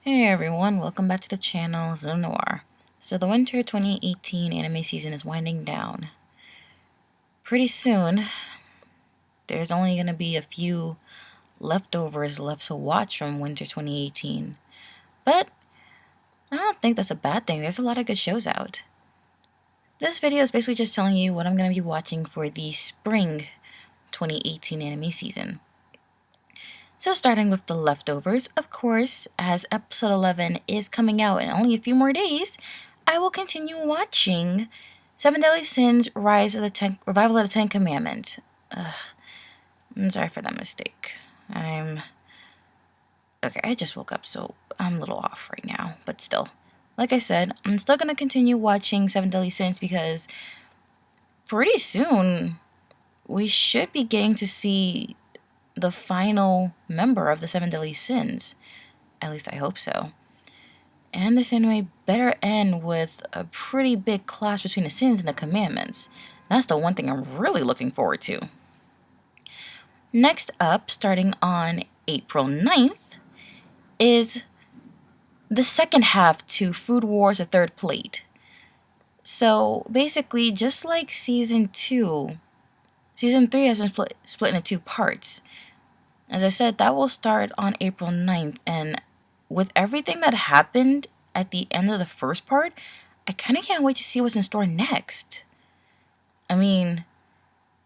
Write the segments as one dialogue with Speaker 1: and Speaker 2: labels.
Speaker 1: Hey everyone, welcome back to the channel, Zone Noir. So the winter 2018 anime season is winding down. Pretty soon, there's only going to be a few leftovers left to watch from winter 2018. But I don't think that's a bad thing, there's a lot of good shows out. This video is basically just telling you what I'm going to be watching for the spring 2018 anime season. So starting with the leftovers, of course, as episode 11 is coming out in only a few more days, I will continue watching Seven Deadly Sins: Revival of the Ten Commandments. I'm sorry for that mistake. Okay, I just woke up, so I'm a little off right now, but still. Like I said, I'm still gonna continue watching Seven Deadly Sins because pretty soon we should be getting to see the final member of the Seven Deadly Sins. At least I hope so. And this anime better end with a pretty big clash between the sins and the commandments. That's the one thing I'm really looking forward to. Next up, starting on April 9th, is the second half to Food Wars: The Third Plate. So basically, just like Season 2, Season 3 has been split into two parts. As I said, that will start on April 9th, and with everything that happened at the end of the first part, I kind of can't wait to see what's in store next. I mean,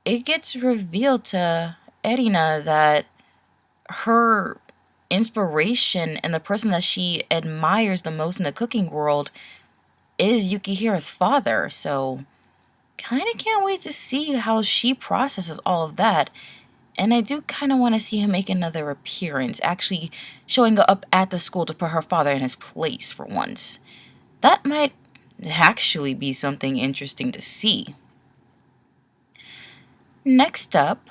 Speaker 1: it gets revealed to Erina that her inspiration and the person that she admires the most in the cooking world is Yukihira's father, so kind of can't wait to see how she processes all of that. And I do kind of want to see him make another appearance, actually showing up at the school to put her father in his place for once. That might actually be something interesting to see. Next up,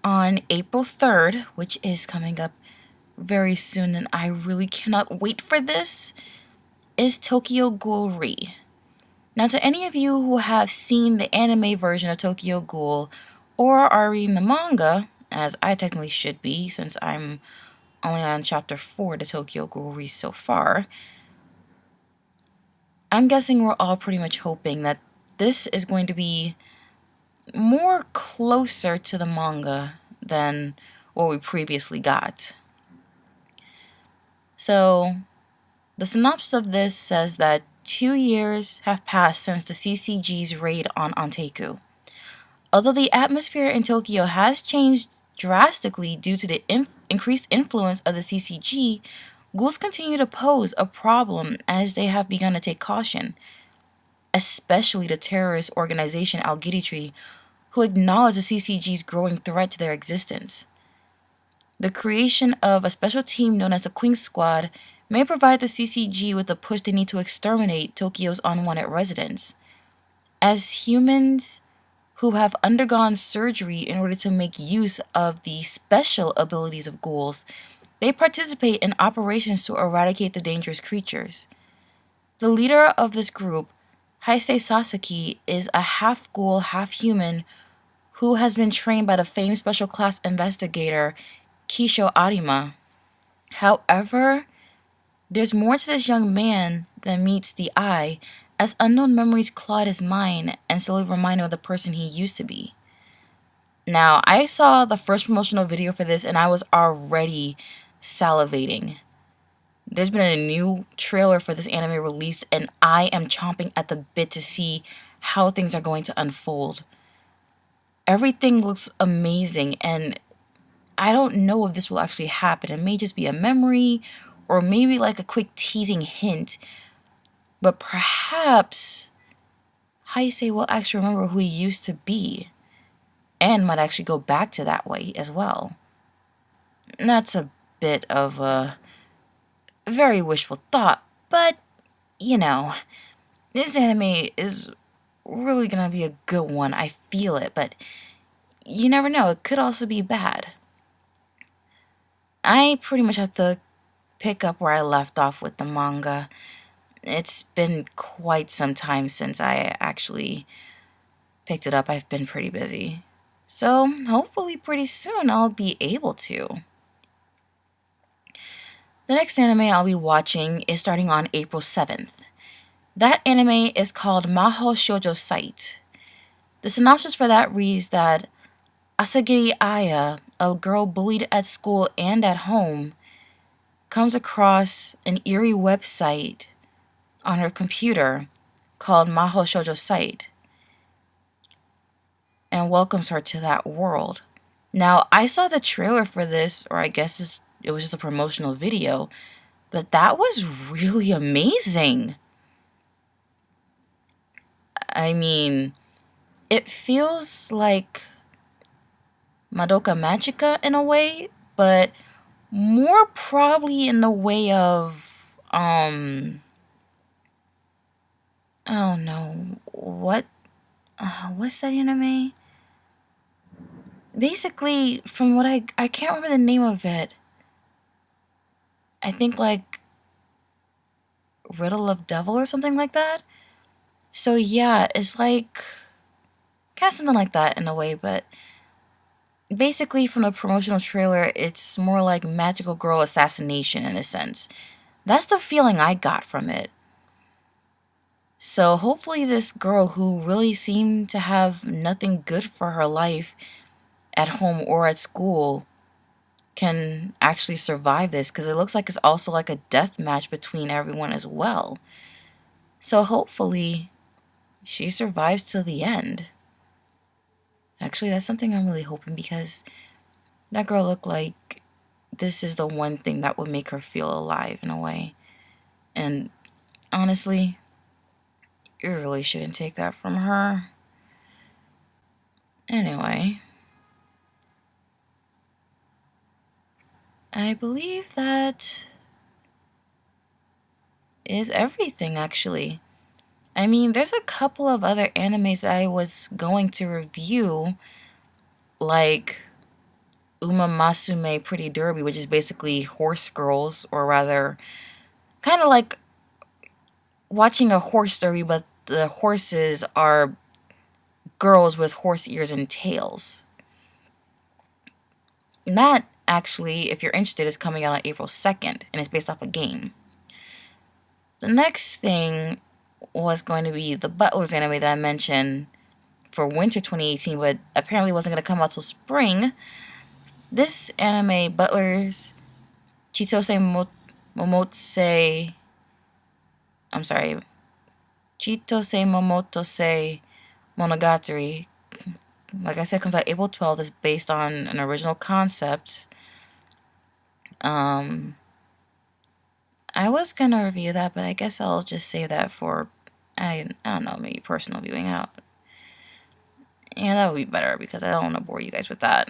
Speaker 1: on April 3rd, which is coming up very soon, and I really cannot wait for this, is Tokyo Ghoul Re. Now, to any of you who have seen the anime version of Tokyo Ghoul or are reading the manga, as I technically should be since I'm only on chapter 4 to Tokyo Ghoul Re so far, I'm guessing we're all pretty much hoping that this is going to be more closer to the manga than what we previously got. So, the synopsis of this says that 2 years have passed since the CCG's raid on Onteku. Although the atmosphere in Tokyo has changed drastically due to the increased influence of the CCG, ghouls continue to pose a problem as they have begun to take caution, especially the terrorist organization Algiritri, who acknowledge the CCG's growing threat to their existence. The creation of a special team known as the Queen Squad may provide the CCG with the push they need to exterminate Tokyo's unwanted residents. As humans who have undergone surgery in order to make use of the special abilities of ghouls, they participate in operations to eradicate the dangerous creatures. The leader of this group, Heisei Sasaki, is a half ghoul, half human who has been trained by the famed special class investigator Kisho Arima. However, there's more to this young man than meets the eye, as unknown memories cloud his mind and slowly remind him of the person he used to be. Now, I saw the first promotional video for this and I was already salivating. There's been a new trailer for this anime released and I am chomping at the bit to see how things are going to unfold. Everything looks amazing and I don't know if this will actually happen. It may just be a memory or maybe like a quick teasing hint. But perhaps Heisei will actually remember who he used to be and might actually go back to that way as well. And that's a bit of a very wishful thought, but you know, this anime is really gonna be a good one. I feel it, but you never know. It could also be bad. I pretty much have to pick up where I left off with the manga. It's been quite some time since I actually picked it up. I've been pretty busy. So hopefully pretty soon I'll be able to. The next anime I'll be watching is starting on April 7th. That anime is called Mahou Shoujo Site. The synopsis for that reads that Asagiri Aya, a girl bullied at school and at home, comes across an eerie website on her computer called Mahou Shoujo Site and welcomes her to that world. Now, I saw the trailer for this, or I guess it was just a promotional video, but that was really amazing. I mean, it feels like Madoka Magica in a way, but more probably in the way of, oh no, what's that anime? Basically, from what I can't remember the name of it. I think like Riddle of Devil or something like that. So yeah, it's like kind of something like that in a way, but basically from the promotional trailer, it's more like magical girl assassination in a sense. That's the feeling I got from it. So hopefully this girl who really seemed to have nothing good for her life at home or at school can actually survive this, because it looks like it's also like a death match between everyone as well. So hopefully she survives till the end. Actually, that's something I'm really hoping, because that girl looked like this is the one thing that would make her feel alive in a way. And honestly, you really shouldn't take that from her. Anyway, I believe that is everything actually. I mean, there's a couple of other animes that I was going to review, like Uma Masume Pretty Derby, which is basically horse girls, or rather, kind of like watching a horse derby, but the horses are girls with horse ears and tails. And that, actually, if you're interested, is coming out on April 2nd, and it's based off a game. The next thing was going to be the Butlers anime that I mentioned for winter 2018, but apparently wasn't going to come out till spring. This anime, Butlers Momotose, I'm sorry, Chitose Momotose Monogatari, like I said, comes out April 12th. Is based on an original concept. I was gonna review that, but I guess I'll just save that for, I don't know, maybe personal viewing. Yeah, that would be better, because I don't want to bore you guys with that.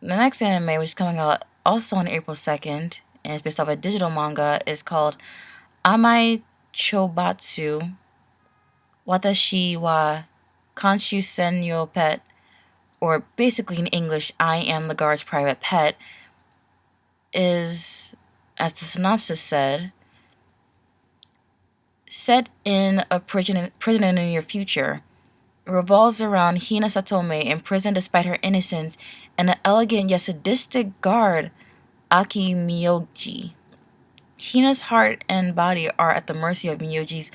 Speaker 1: The next anime, which is coming out also on April 2nd, and it's based off a digital manga, is called Amai Chobatsu Watashi wa Kanshu Senyo Pet, or basically in English, I am the guard's private pet, is, as the synopsis said, set in a prison in the near future. It revolves around Hina Satome, imprisoned despite her innocence, and the elegant yet sadistic guard, Aki Miyoji. Hina's heart and body are at the mercy of Miyoji's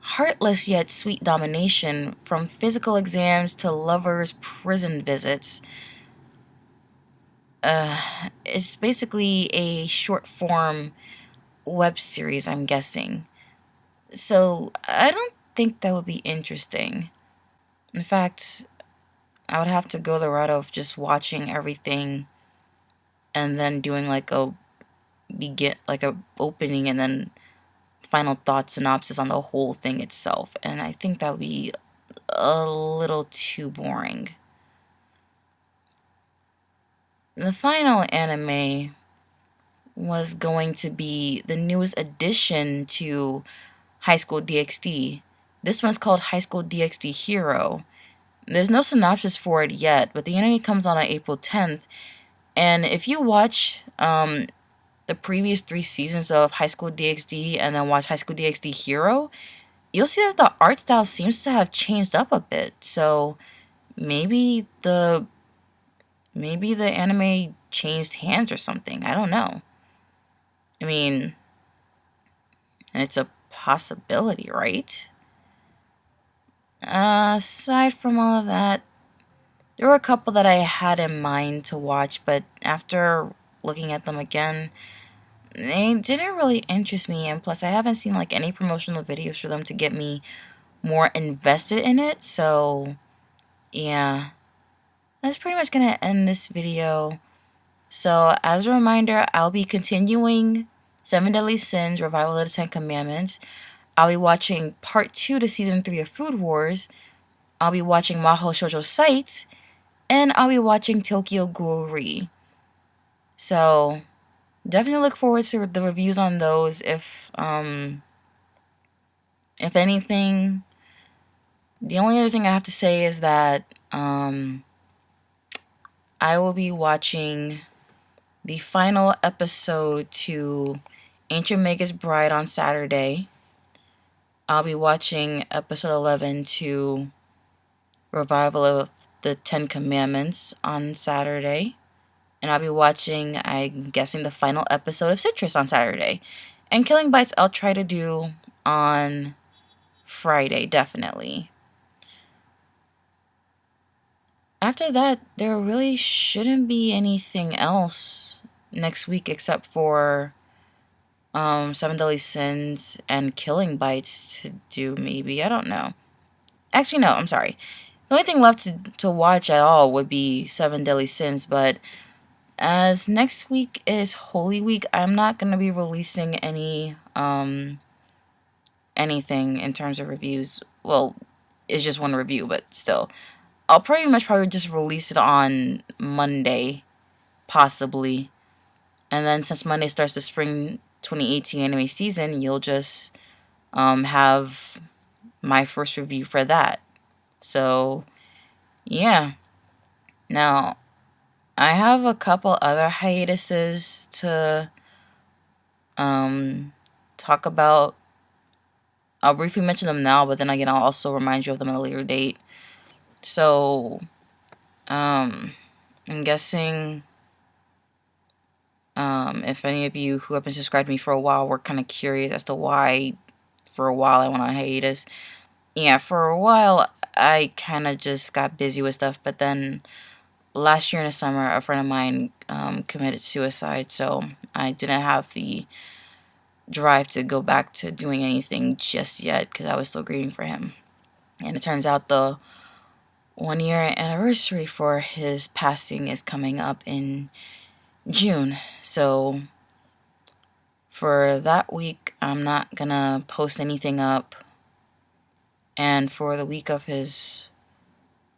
Speaker 1: heartless yet sweet domination, from physical exams to lovers' prison visits. It's basically a short form web series, I'm guessing. So I don't think that would be interesting. In fact, I would have to go the route of just watching everything and then doing like a opening and then final thought synopsis on the whole thing itself. And I think that would be a little too boring. The final anime was going to be the newest addition to High School DxD. This one's called High School DxD Hero. There's no synopsis for it yet, but the anime comes on April 10th. And if you watch the previous 3 seasons of High School DxD and then watch High School DxD Hero, you'll see that the art style seems to have changed up a bit. So maybe the anime changed hands or something. I don't know. I mean, it's a possibility, right? Aside from all of that, there were a couple that I had in mind to watch, but after looking at them again, they didn't really interest me, and plus I haven't seen like any promotional videos for them to get me more invested in it, so yeah. That's pretty much gonna end this video. So as a reminder, I'll be continuing Seven Deadly Sins, Revival of the Ten Commandments. I'll be watching part 2 to season 3 of Food Wars. I'll be watching Mahou Shoujo Sight, and I'll be watching Tokyo Ghoul. So definitely look forward to the reviews on those. If anything, the only other thing I have to say is that I will be watching the final episode to Ancient Magus Bride on Saturday. I'll be watching episode 11 to Revival of the Ten Commandments on Saturday. And I'll be watching, I'm guessing, the final episode of Citrus on Saturday. And Killing Bites I'll try to do on Friday, definitely. After that, there really shouldn't be anything else next week except for Seven Deadly Sins and Killing Bites to do, maybe. I don't know. Actually, no, I'm sorry. The only thing left to watch at all would be Seven Deadly Sins, but as next week is Holy Week, I'm not going to be releasing anything in terms of reviews. Well, it's just one review, but still. I'll probably just release it on Monday, possibly. And then since Monday starts the spring 2018 anime season, you'll just have my first review for that. So, yeah. Now, I have a couple other hiatuses to talk about. I'll briefly mention them now, but then again, I'll also remind you of them at a later date. So, I'm guessing if any of you who have been subscribed to me for a while were kind of curious as to why for a while I went on hiatus. Yeah, for a while I kind of just got busy with stuff, but then last year in the summer a friend of mine committed suicide, so I didn't have the drive to go back to doing anything just yet because I was still grieving for him. And it turns out the 1-year anniversary for his passing is coming up in June, so for that week I'm not gonna post anything up, and for the week of his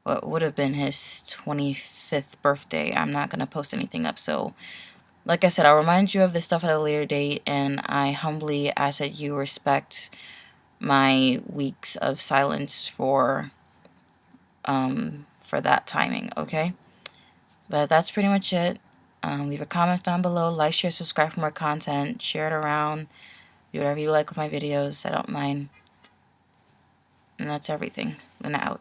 Speaker 1: what would have been his 25th birthday, I'm not gonna post anything up. So like I said, I'll remind you of this stuff at a later date, and I humbly ask that you respect my weeks of silence for that timing, okay? But that's pretty much it. Leave a comments down below, like, share, subscribe for more content, share it around, do whatever you like with my videos, I don't mind. And that's everything. And out.